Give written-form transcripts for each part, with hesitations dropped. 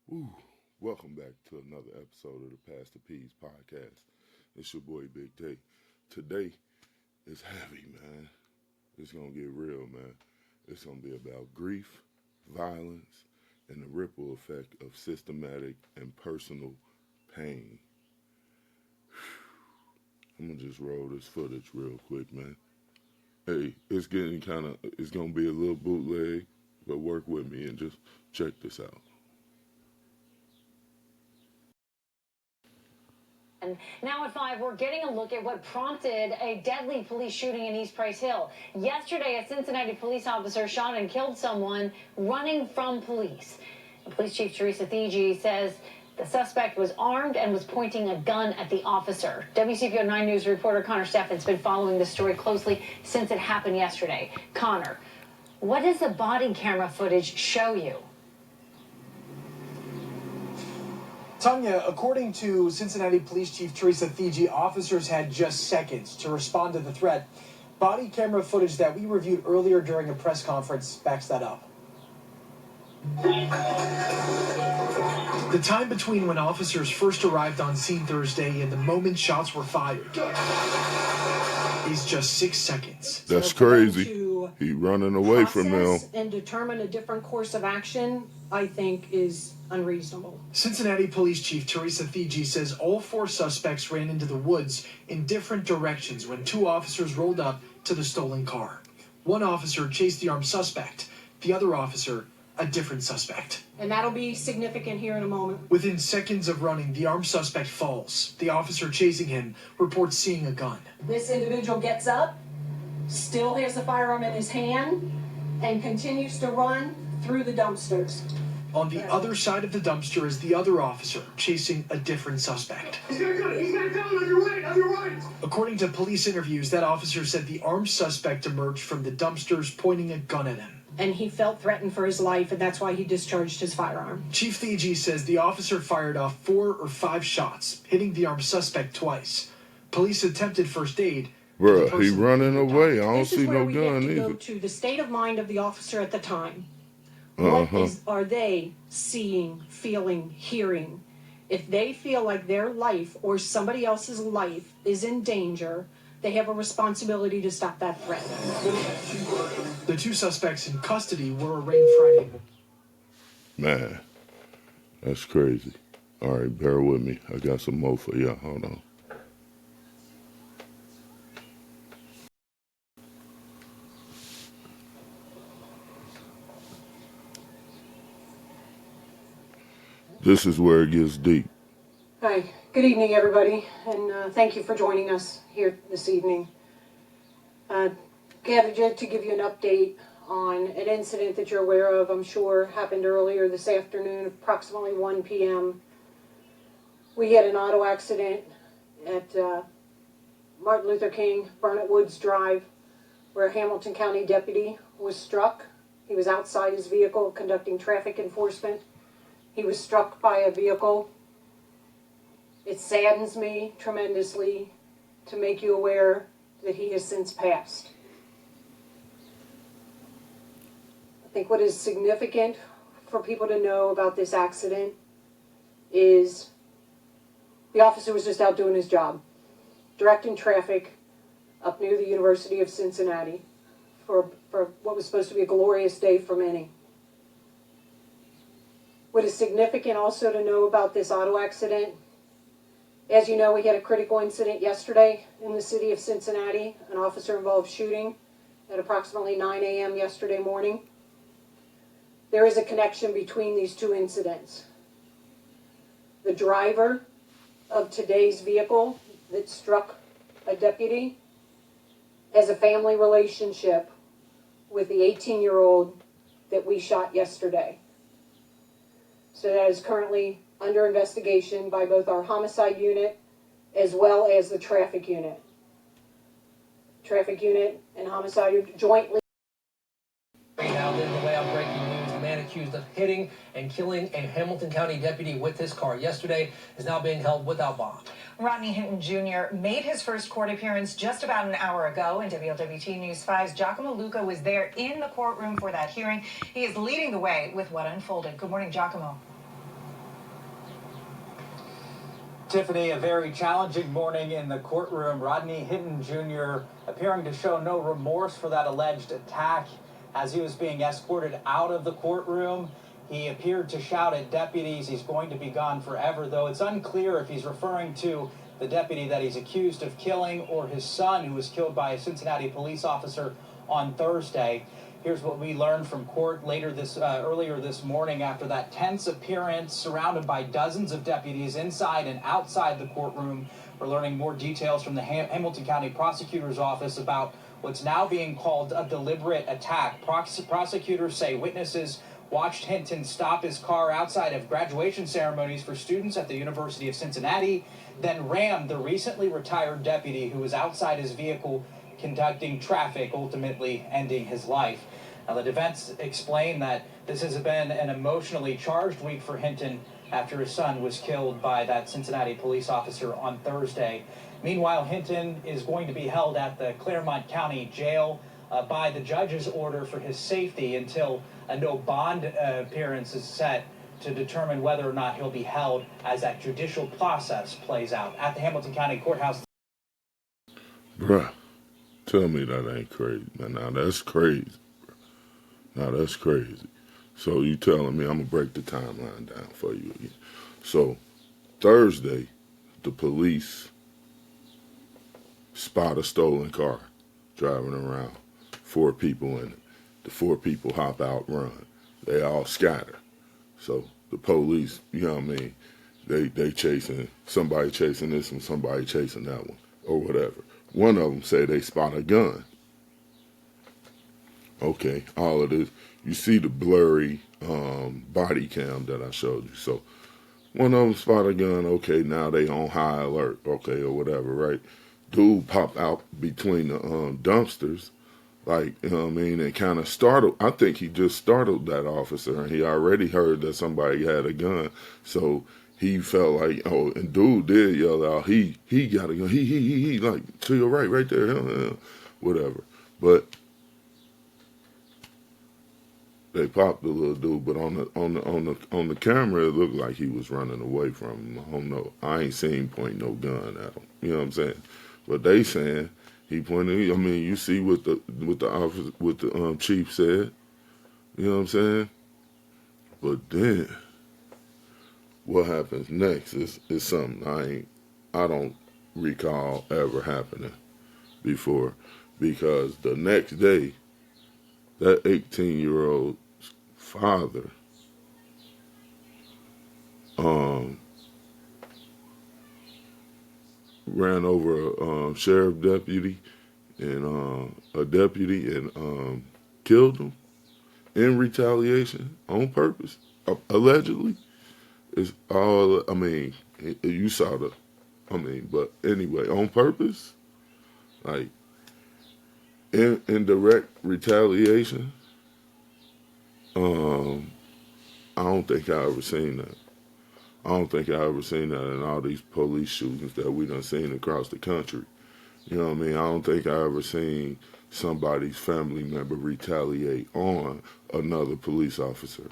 Woo. Welcome back to another episode of the Pastor P's podcast. It's your boy Big Day. Today is heavy, man. It's going to get real, man. It's going to be about grief, violence, and the ripple effect of systematic and personal pain. I'm going to just roll this footage real quick, man. Hey, it's going to be a little bootleg, but work with me and just check this out. And now at 5, we're getting a look at what prompted a deadly police shooting in East Price Hill. Yesterday, a Cincinnati police officer shot and killed someone running from police. And Police Chief Teresa Thigi says the suspect was armed and was pointing a gun at the officer. WCPO 9 News reporter Connor Steffen's been following this story closely since it happened yesterday. Connor, what does the body camera footage show you? Tanya, according to Cincinnati Police Chief Teresa Thigi, officers had just seconds to respond to the threat. Body camera footage that we reviewed earlier during a press conference backs that up. The time between when officers first arrived on scene Thursday and the moment shots were fired is just 6 seconds. That's crazy. He running away from them. And determine a different course of action, I think, is unreasonable. Cincinnati Police Chief Teresa Thigi says all 4 suspects ran into the woods in different directions when 2 officers rolled up to the stolen car. 1 officer chased the armed suspect, the other officer a different suspect. And that'll be significant here in a moment. Within seconds of running, the armed suspect falls. The officer chasing him reports seeing a gun. This individual gets up, still has the firearm in his hand, and continues to run through the dumpsters. On the other side of the dumpster is the other officer chasing a different suspect. He's got a gun! He's got a gun on your right! According to police interviews, that officer said the armed suspect emerged from the dumpsters pointing a gun at him. And he felt threatened for his life, and that's why he discharged his firearm. Chief Thigi says the officer fired off 4 or 5 shots, hitting the armed suspect twice. Police attempted first aid. Bruh, he running away. I don't see no gun either. This is where we have to either. go to the state of mind of the officer at the time. What are they seeing, feeling, hearing? If they feel like their life or somebody else's life is in danger, they have a responsibility to stop that threat. The 2 suspects in custody were arraigned Friday. Man, that's crazy. All right, bear with me. I got some more for y'all. Hold on. This is where it gets deep. Hi, good evening, everybody, and thank you for joining us here this evening. Gathered to give you an update on an incident that you're aware of, I'm sure, happened earlier this afternoon, approximately 1 p.m. We had an auto accident at Martin Luther King, Burnett Woods Drive, where a Hamilton County deputy was struck. He was outside his vehicle conducting traffic enforcement. He was struck by a vehicle. It saddens me tremendously to make you aware that he has since passed. I think what is significant for people to know about this accident is the officer was just out doing his job, directing traffic up near the University of Cincinnati for what was supposed to be a glorious day for many. What is significant also to know about this auto accident, as you know, we had a critical incident yesterday in the city of Cincinnati, an officer-involved shooting at approximately 9 a.m. yesterday morning. There is a connection between these 2 incidents. The driver of today's vehicle that struck a deputy has a family relationship with the 18-year-old that we shot yesterday. So that is currently under investigation by both our homicide unit as well as the traffic unit. Traffic unit and homicide jointly. Now, in the way of breaking news, the man accused of hitting and killing a Hamilton County deputy with his car yesterday is now being held without bond. Rodney Hinton Jr. made his first court appearance just about an hour ago, and WLWT News 5's Giacomo Luca was there in the courtroom for that hearing. He is leading the way with what unfolded. Good morning, Giacomo. Tiffany, a very challenging morning in the courtroom. Rodney Hinton Jr. appearing to show no remorse for that alleged attack. As he was being escorted out of the courtroom, he appeared to shout at deputies he's going to be gone forever, though it's unclear if he's referring to the deputy that he's accused of killing or his son, who was killed by a Cincinnati police officer on Thursday. Here's what we learned from court earlier this morning after that tense appearance, surrounded by dozens of deputies inside and outside the courtroom. We're learning more details from the Hamilton County Prosecutor's Office about what's now being called a deliberate attack. Prosecutors say witnesses watched Hinton stop his car outside of graduation ceremonies for students at the University of Cincinnati, then rammed the recently retired deputy who was outside his vehicle conducting traffic, ultimately ending his life. Now, the defense explained that this has been an emotionally charged week for Hinton after his son was killed by that Cincinnati police officer on Thursday. Meanwhile, Hinton is going to be held at the Claremont County Jail by the judge's order for his safety until a no bond appearance is set to determine whether or not he'll be held as that judicial process plays out at the Hamilton County Courthouse. Bruh, tell me that ain't crazy, man. Now that's crazy. Now that's crazy. So you telling me, I'm going to break the timeline down for you again. So Thursday, the police spot a stolen car driving around. 4 people in it. The 4 people hop out, run. They all scatter. So the police, you know what I mean, they chasing, somebody chasing this one, somebody chasing that one, or whatever. One of them say they spot a gun. Okay, all of this. You see the blurry body cam that I showed you. So one of them spot a gun. Okay, now they on high alert. Okay, or whatever, right? Dude pop out between the dumpsters, like, you know what I mean, and kind of startled. I think he just startled that officer, and he already heard that somebody had a gun. So he felt like, oh, and dude did yell out, he got a gun. He, like, to your right there, whatever. But they popped the little dude, but on the camera, it looked like he was running away from him. I don't know. I ain't seen point no gun at him. You know what I'm saying? But they saying he pointed. I mean, you see what the officer, what the chief said. You know what I'm saying? But then what happens next is something I don't recall ever happening before, because the next day, that 18-year-old father ran over a sheriff deputy and a deputy and killed him in retaliation on purpose, allegedly. It's all, I mean, you saw the, I mean, but anyway, on purpose, like, in direct retaliation. I don't think I ever seen that. I don't think I ever seen that in all these police shootings that we done seen across the country. You know what I mean? I don't think I ever seen somebody's family member retaliate on another police officer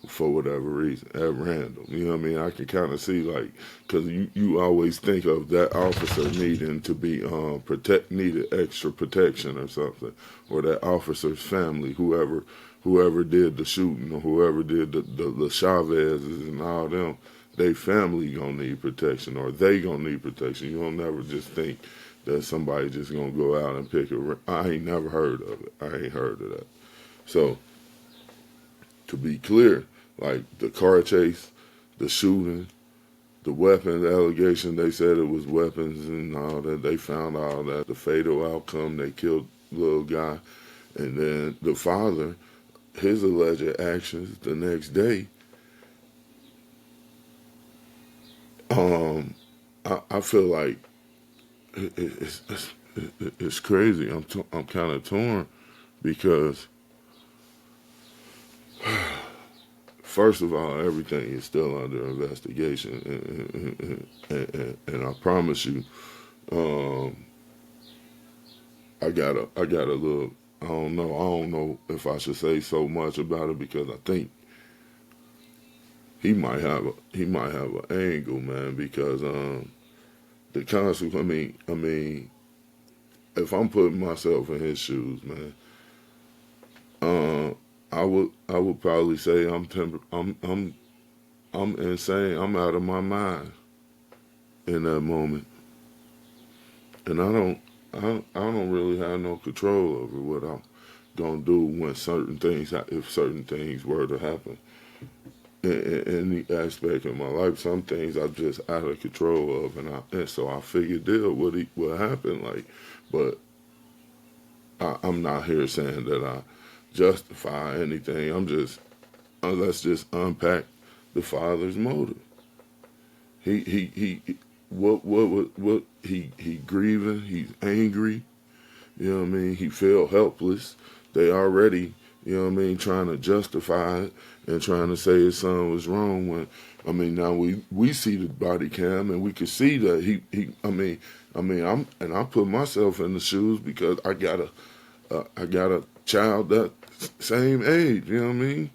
for whatever reason, at random. You know what I mean? I can kind of see, like, because you always think of that officer needing to be needed extra protection or something, or that officer's family, whoever did the shooting, or whoever did the Chavez's and all them, they family gonna need protection, or they gonna need protection. You don't never just think that somebody just gonna go out and pick a. I ain't never heard of it. I ain't heard of that. So, to be clear, like the car chase, the shooting, the weapons allegation, they said it was weapons and all that. They found all that. The fatal outcome, they killed the little guy. And then the father, his alleged actions the next day, I feel like it's crazy. I'm kind of torn because, first of all, everything is still under investigation, and I promise you, I got a little. I don't know if I should say so much about it, because I think he might have an angle, man, because the concept. I mean, if I'm putting myself in his shoes, man, I would probably say I'm insane. I'm out of my mind in that moment, and I don't really have no control over what I'm gonna do when if certain things were to happen in any aspect of my life. Some things I'm just out of control of, and so I figured what happened, like, but I'm not here saying that I justify anything. Let's just unpack the father's motive. He what he grieving, he's angry, you know what I mean? He feel helpless. They already, you know what I mean, trying to justify it and trying to say his son was wrong when, I mean, now we see the body cam and we can see that I put myself in the shoes because I got a child that same age, you know what I mean?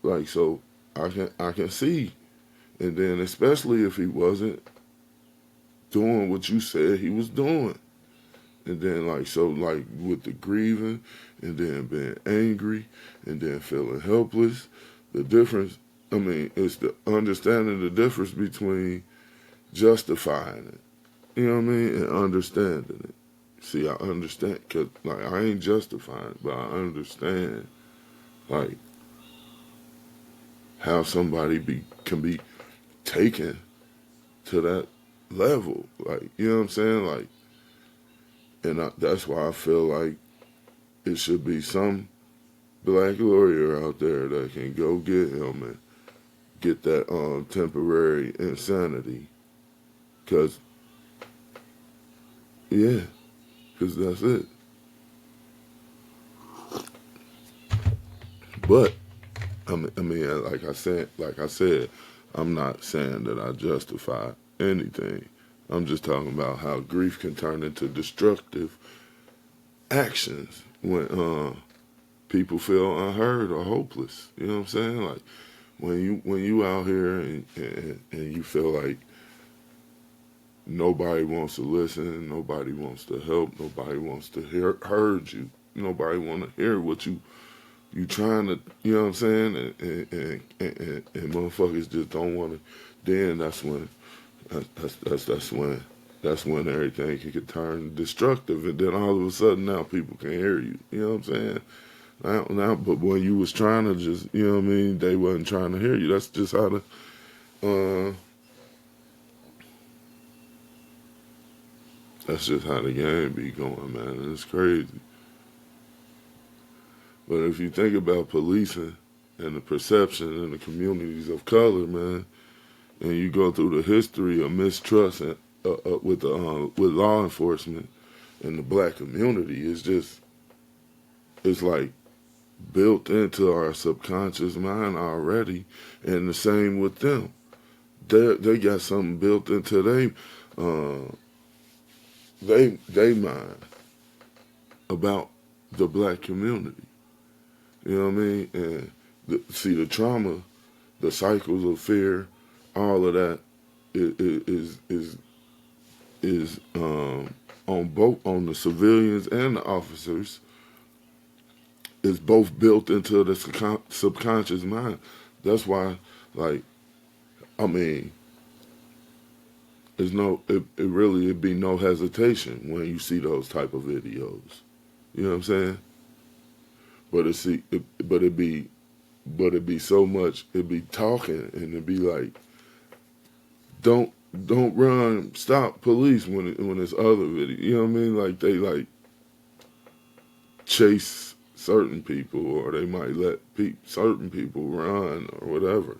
Like, so I can see. And then especially if he wasn't doing what you said he was doing. And then like with the grieving and then being angry and then feeling helpless, the difference, I mean, it's the understanding the difference between justifying it, you know what I mean, and understanding it. See, I understand, because like I ain't justifying, but I understand like how somebody can be taken to that level, like, you know what I'm saying, like, and that's why I feel like it should be some black lawyer out there that can go get him and get that temporary insanity, because that's it. But I mean, like I said, I'm not saying that I justify anything. I'm just talking about how grief can turn into destructive actions when people feel unheard or hopeless. You know what I'm saying? Like when you out here and you feel like nobody wants to listen, nobody wants to help, nobody wants to heard you, nobody want to hear what you trying to, you know what I'm saying? And motherfuckers just don't want to. Then that's when everything can turn destructive, and then all of a sudden now people can hear you. You know what I'm saying? Now, but when you was trying to just, you know what I mean, they wasn't trying to hear you. That's just how the game be going, man. And it's crazy. But if you think about policing and the perception in the communities of color, man, and you go through the history of mistrust with law enforcement and the black community, it's like built into our subconscious mind already, and the same with them. They got something built into they mind about the black community. You know what I mean? And the trauma, the cycles of fear, all of that is on the civilians and the officers, is both built into the subconscious mind. That's why, like, I mean, it'd be no hesitation when you see those type of videos. You know what I'm saying? But it'd be so much. It'd be talking, and it'd be like, don't run, stop, police. When it's other video, you know what I mean? Like they like chase certain people, or they might let certain people run or whatever.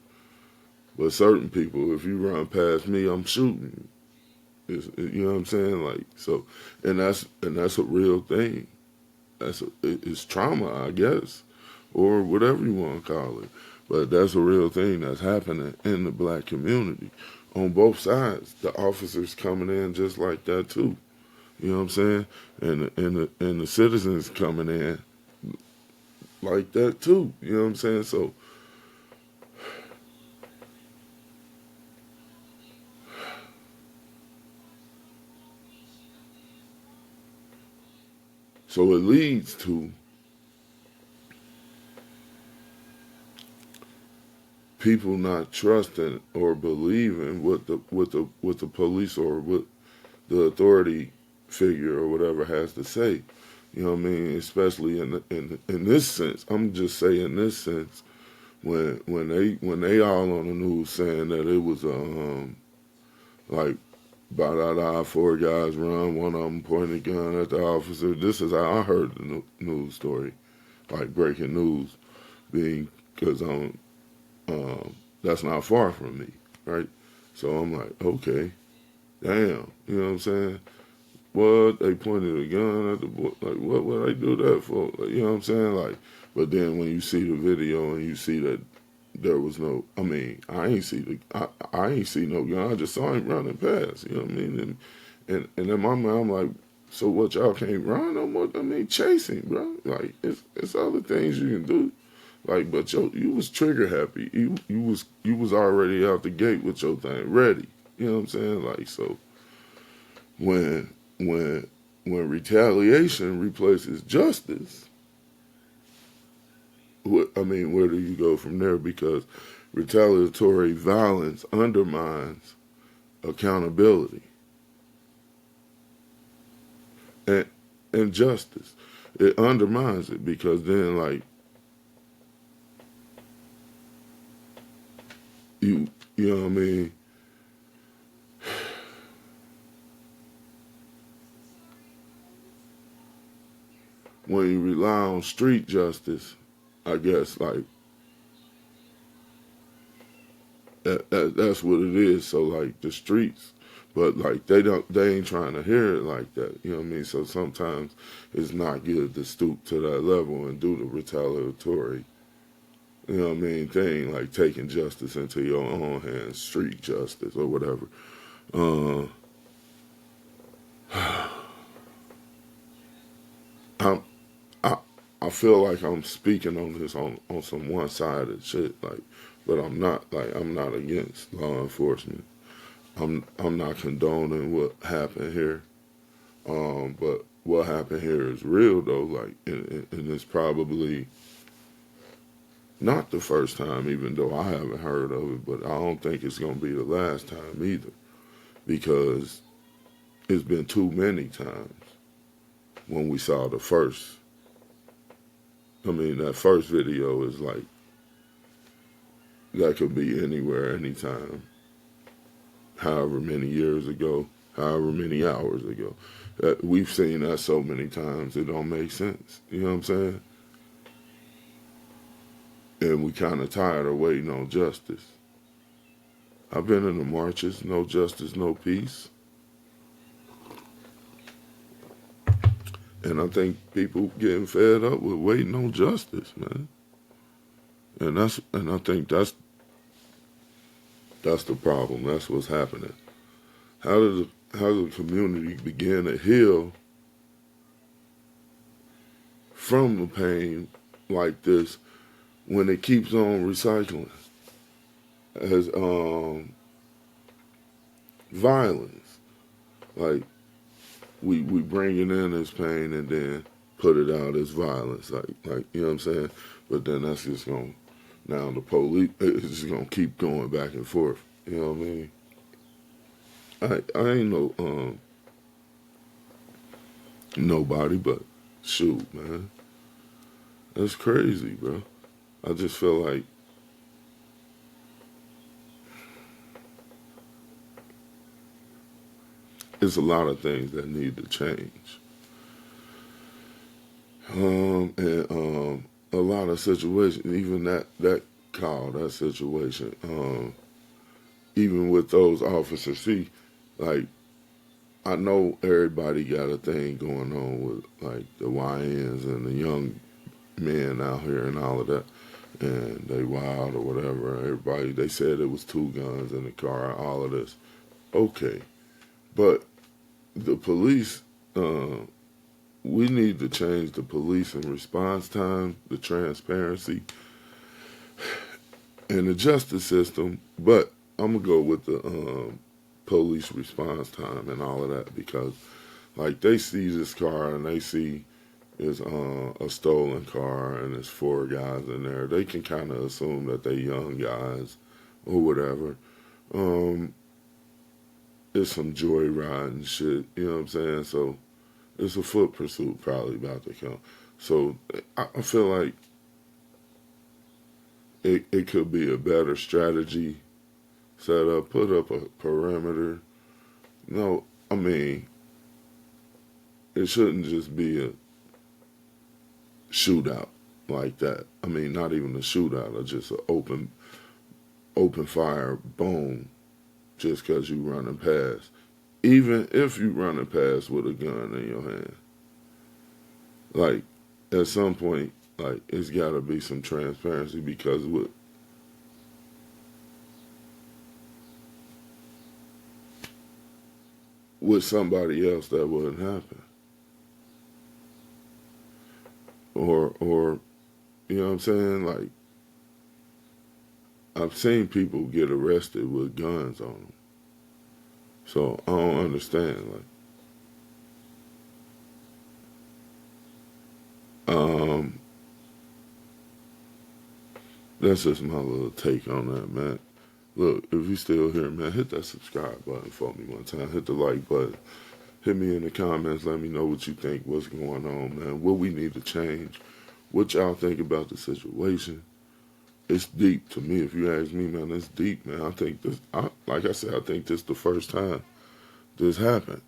But certain people, if you run past me, I'm shooting. You know what I'm saying? Like, so, and that's a real thing. It's trauma, I guess, or whatever you want to call it. But that's a real thing that's happening in the black community on both sides. The officers coming in just like that too. You know what I'm saying? And the citizens coming in like that too. You know what I'm saying? So So it leads to people not trusting or believing what the police or what the authority figure or whatever has to say. You know what I mean? Especially in this sense. I'm just saying this sense when they all on the news saying that it was like ba-da-da, 4 guys run, one of them pointed a gun at the officer. This is how I heard the news story, like breaking news, being because that's not far from me, right? So I'm like, okay, damn, you know what I'm saying? What, they pointed a gun at the boy, like, what would I do that for? Like, you know what I'm saying? Like, but then when you see the video and you see that there was no, I mean, I ain't see no gun. I just saw him running past, you know what I mean? And in my mind, I'm like, so what, y'all can't run no more? I mean, chasing, bro. Like, it's other things you can do. Like, but you was trigger happy. You was already out the gate with your thing ready. You know what I'm saying? Like, so when retaliation replaces justice, where do you go from there? Because retaliatory violence undermines accountability and justice. It undermines it because then, like, you know what I mean? When you rely on street justice, I guess, like, that's what it is. So, like, the streets, but, like, they ain't trying to hear it like that. You know what I mean? So sometimes it's not good to stoop to that level and do the retaliatory, you know what I mean, thing, like taking justice into your own hands, street justice or whatever. I feel like I'm speaking on this on some one-sided shit, like, but I'm not. Like, I'm not against law enforcement. I'm not condoning what happened here. But what happened here is real though. Like, and it's probably not the first time, even though I haven't heard of it. But I don't think it's gonna be the last time either, because it's been too many times when we saw the first. I mean, that first video is like, that could be anywhere, anytime, however many years ago, however many hours ago. We've seen that so many times, it don't make sense. You know what I'm saying? And we kind of tired of waiting on justice. I've been in the marches, no justice, no peace. And I think people getting fed up with waiting on justice, man. And I think that's the problem. That's what's happening. How does the community begin to heal from the pain like this when it keeps on recycling as violence? Like, we bringing in this pain and then put it out as violence, like, you know what I'm saying? But then that's just gonna, now the police, it's just gonna keep going back and forth. You know what I mean? I ain't no nobody, but shoot, man, that's crazy, bro. I just feel like it's a lot of things that need to change. And a lot of situations, even that situation, even with those officers, see, like, I know everybody got a thing going on with, like, the YNs and the young men out here and all of that, and they wild or whatever. Everybody, they said it was 2 guns in the car, all of this. Okay, but the police, we need to change the police and response time, the transparency, and the justice system. But I'm going to go with the police response time and all of that, because, like, they see this car and they see is a stolen car and there's 4 guys in there, they can kind of assume that they young guys or whatever. It's some joyriding shit, you know what I'm saying? So it's a foot pursuit probably about to come. So I feel like it could be a better strategy set up, put up a perimeter. No, I mean, it shouldn't just be a shootout like that. I mean, not even a shootout, or just an open fire, boom, just because you running past. Even if you running past with a gun in your hand. Like, at some point, like, it's got to be some transparency, because with somebody else that wouldn't happen. Or you know what I'm saying? Like, I've seen people get arrested with guns on them. So I don't understand. Like, that's just my little take on that, man. Look, if you still here, man, hit that subscribe button for me one time. Hit the like button. Hit me in the comments. Let me know what you think, what's going on, man. What we need to change. What y'all think about the situation. It's deep to me. If you ask me, man, it's deep, man. I think this, like I said, I think this is the first time this happened.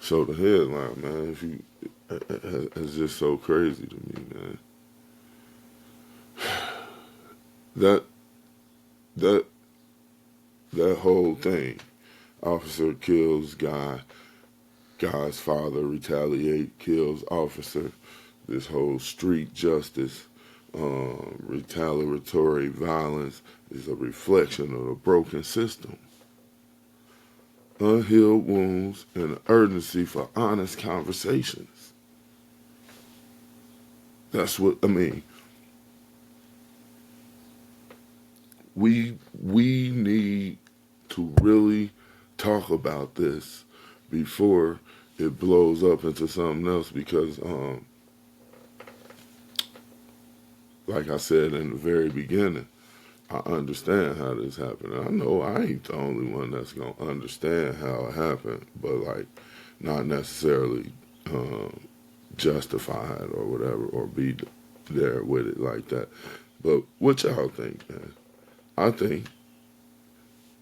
So the headline, man, it's just so crazy to me, man. That whole thing. Officer kills guy. Guy's father retaliate, kills officer. This whole street justice, retaliatory violence is a reflection of a broken system. Unhealed wounds and an urgency for honest conversations. That's what I mean. We need to really talk about this before it blows up into something else, because like I said in the very beginning, I understand how this happened. I know I ain't the only one that's going to understand how it happened, but, like, not necessarily justify it or whatever, or be there with it like that. But what y'all think, man? I think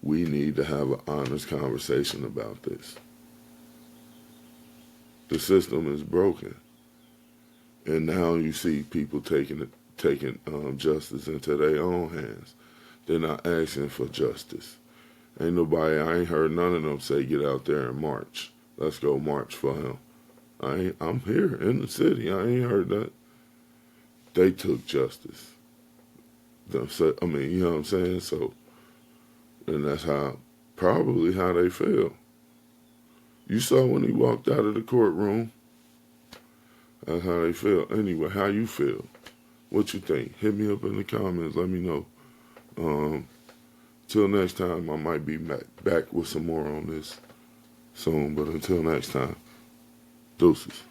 we need to have an honest conversation about this. The system is broken. And now you see people taking justice into their own hands. They're not asking for justice. I ain't heard none of them say get out there and march. Let's go march for him. I'm here in the city. I ain't heard that. They took justice. I mean, you know what I'm saying? So, and that's probably how they feel. You saw when he walked out of the courtroom. That's how they feel. Anyway, how you feel? What you think? Hit me up in the comments. Let me know. Till next time, I might be back with some more on this soon. But until next time, deuces.